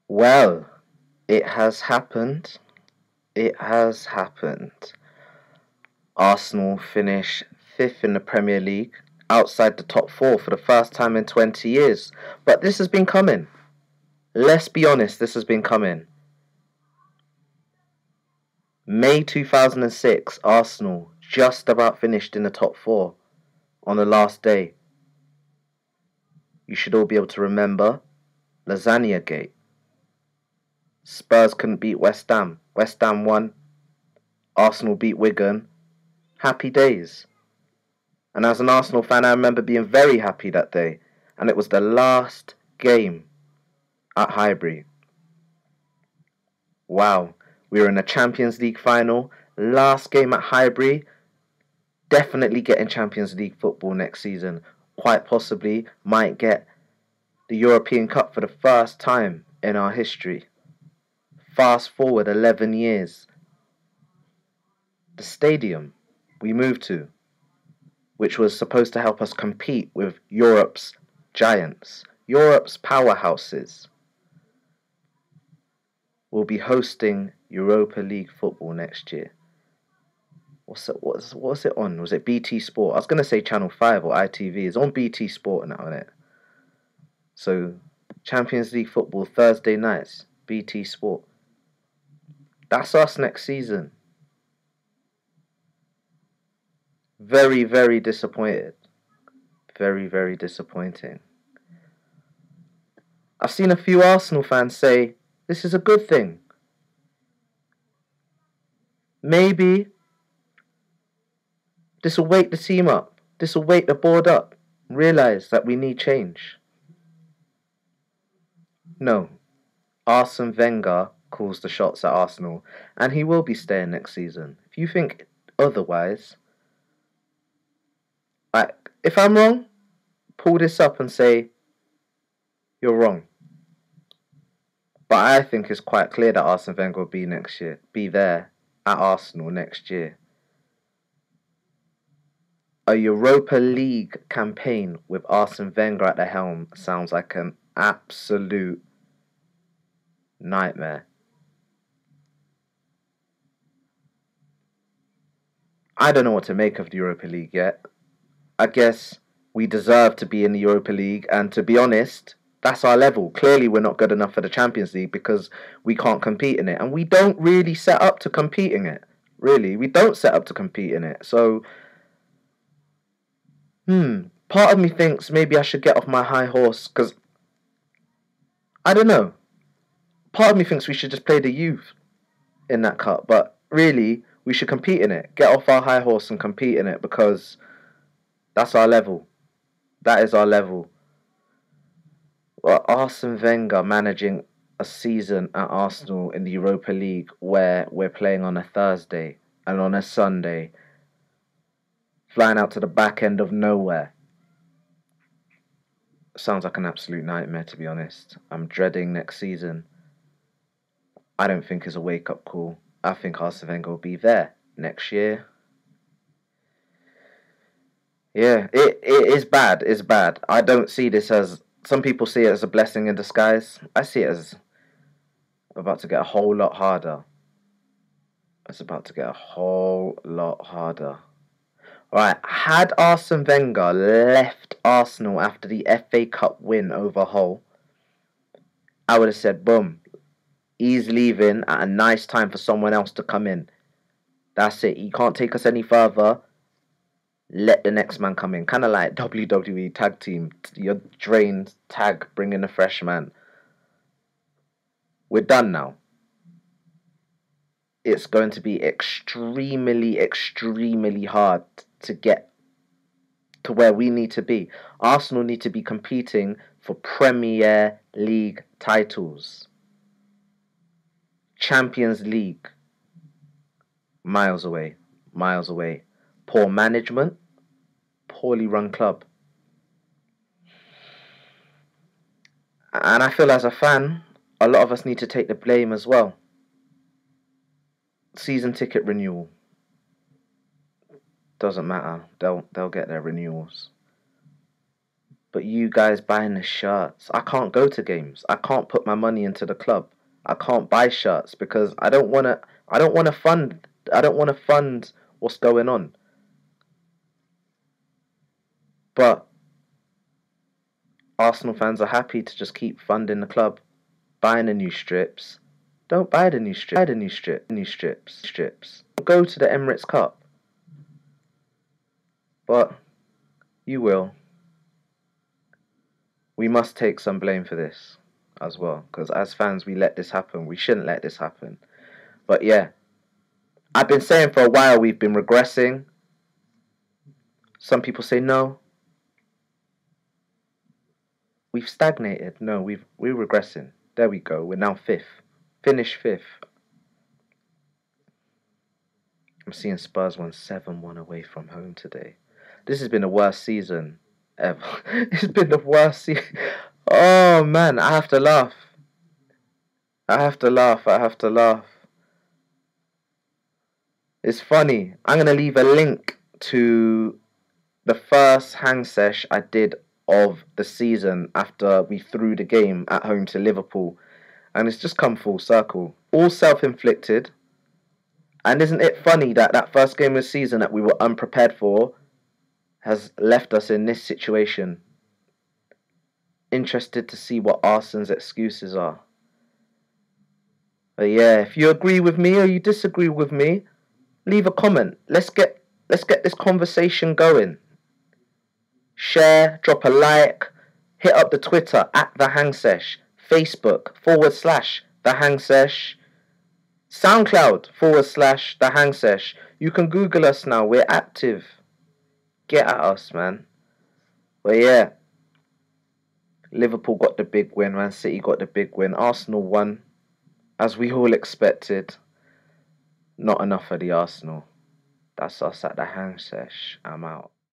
Well, it has happened. It has happened. Arsenal finish fifth in the Premier League, outside the top four for the first time in 20 years. But this has been coming. Let's be honest, this has been coming. May 2006, Arsenal just about finished in the top four on the last day. You should all be able to remember Lasagna Gate. Spurs couldn't beat West Ham. West Ham won. Arsenal beat Wigan. Happy days. And as an Arsenal fan, I remember being very happy that day. And it was the last game at Highbury. Wow. We were in a Champions League final. Last game at Highbury. Definitely getting Champions League football next season. Quite possibly might get the European Cup for the first time in our history. Fast forward 11 years. The stadium we moved to, which was supposed to help us compete with Europe's giants, Europe's powerhouses, will be hosting Europa League football next year. What's it on? Was it BT Sport? I was going to say Channel 5 or ITV. It's on BT Sport now, isn't it? So, Champions League football Thursday nights, BT Sport. That's us next season. Very, very disappointed. Very, very disappointing. I've seen a few Arsenal fans say, this is a good thing. Maybe this will wake the team up. This will wake the board up. Realise that we need change. No. Arsene Wenger calls the shots at Arsenal, and he will be staying next season. If you think otherwise, if I'm wrong, pull this up and say you're wrong. But I think it's quite clear that Arsene Wenger will be there at Arsenal next year. A Europa League campaign with Arsene Wenger at the helm sounds like an absolute nightmare. I don't know what to make of the Europa League yet. I guess we deserve to be in the Europa League, and to be honest, that's our level. Clearly we're not good enough for the Champions League because we can't compete in it, and we don't really set up to compete in it. Really, we don't set up to compete in it. So, part of me thinks maybe I should get off my high horse, because I don't know. Part of me thinks we should just play the youth in that cup, but really, we should compete in it. Get off our high horse and compete in it, because that's our level. That is our level. Well, Arsene Wenger managing a season at Arsenal in the Europa League where we're playing on a Thursday and on a Sunday, flying out to the back end of nowhere. Sounds like an absolute nightmare, to be honest. I'm dreading next season. I don't think it's a wake-up call. I think Arsene Wenger will be there next year. Yeah, it is bad. It's bad. I don't see this as... Some people see it as a blessing in disguise. I see it as about to get a whole lot harder. It's about to get a whole lot harder. Right, had Arsene Wenger left Arsenal after the FA Cup win over Hull, I would have said, boom, he's leaving at a nice time for someone else to come in. That's it. He can't take us any further. Let the next man come in. Kind of like WWE tag team. You're drained, tag, bring in a fresh man. We're done now. It's going to be extremely, extremely hard to get to where we need to be. Arsenal need to be competing for Premier League titles. Champions League. Miles away. Miles away. Poor management. Poorly run club. And I feel as a fan, a lot of us need to take the blame as well. Season ticket renewal. Doesn't matter. They'll get their renewals. But you guys buying the shirts. I can't go to games. I can't put my money into the club. I can't buy shirts because I don't wanna fund what's going on. But Arsenal fans are happy to just keep funding the club, buying the new strips. Don't buy the new strip. Buy the new strips. Go to the Emirates Cup. But you will. We must take some blame for this as well, because as fans, we let this happen. We shouldn't let this happen. But yeah, I've been saying for a while we've been regressing. Some people say no, we've stagnated. No, we're regressing. There we go. We're now fifth. Finish fifth. I'm seeing Spurs won 7-1 away from home today. This has been the worst season ever. It's been the worst season. Oh man, I have to laugh. I have to laugh. It's funny. I'm going to leave a link to the first hang sesh I did of the season after we threw the game at home to Liverpool. And it's just come full circle. All self-inflicted. And isn't it funny that that first game of the season that we were unprepared for has left us in this situation? Interested to see what Arsenal's excuses are. But yeah, if you agree with me or you disagree with me, leave a comment. Let's get this conversation going. Share, drop a like, hit up the Twitter at The Hang Sesh, Facebook / The Hang Sesh, SoundCloud / The Hang Sesh. You can Google us now. We're active. Get at us, man. But yeah, Liverpool got the big win. Man City got the big win. Arsenal won, as we all expected. Not enough for the Arsenal. That's us at The Hang Sesh. I'm out.